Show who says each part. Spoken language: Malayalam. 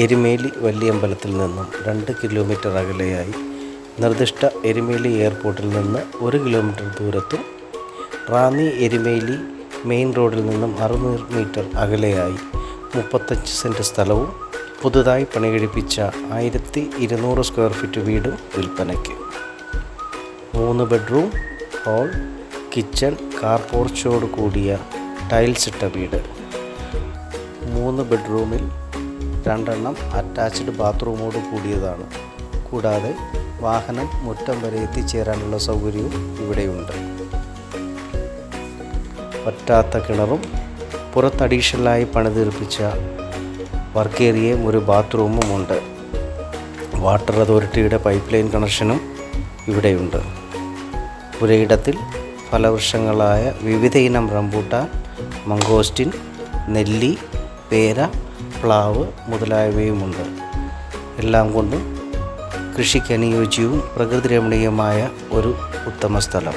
Speaker 1: എരുമേലി വലിയമ്പലത്തിൽ നിന്നും 2 കിലോമീറ്റർ അകലെയായി, നിർദ്ദിഷ്ട എരുമേലി എയർപോർട്ടിൽ നിന്ന് 1 കിലോമീറ്റർ ദൂരത്തും, റാന്നി എരുമേലി മെയിൻ റോഡിൽ നിന്നും 600 മീറ്റർ അകലെയായി 35 സെൻറ്റ് സ്ഥലവും പുതുതായി പണികഴിപ്പിച്ച 1200 സ്ക്വയർ ഫീറ്റ് വീടും വിൽപ്പനയ്ക്ക്. 3 ബെഡ്റൂം, ഹാൾ, കിച്ചൺ, കാർ പോർച്ചോട് കൂടിയ ടൈൽസ് ഇട്ട വീട്. 3 ബെഡ്റൂമിൽ 2 അറ്റാച്ച്ഡ് ബാത്റൂമോട് കൂടിയതാണ്. കൂടാതെ വാഹനം മുറ്റം വരെ എത്തിച്ചേരാനുള്ള സൗകര്യവും ഇവിടെയുണ്ട്. പറ്റാത്ത കിണറും പുറത്ത് അഡീഷണലായി പണിതീർപ്പിച്ച വർക്ക് ഏരിയയും ഒരു ബാത്റൂമുമുണ്ട്. വാട്ടർ അതോറിറ്റിയുടെ പൈപ്പ് ലൈൻ കണക്ഷനും ഇവിടെയുണ്ട്. പുരയിടത്തിൽ ഫലവൃക്ഷങ്ങളായ വിവിധ ഇനം റംബൂട്ടാൻ, മംഗോസ്റ്റിൻ, നെല്ലി, പേര, പ്ലാവ് മുതലായവയുമുണ്ട്. എല്ലാം കൊണ്ടും കൃഷിക്ക് അനുയോജ്യവും പ്രകൃതി രമണീയമായ ഒരു ഉത്തമ സ്ഥലം.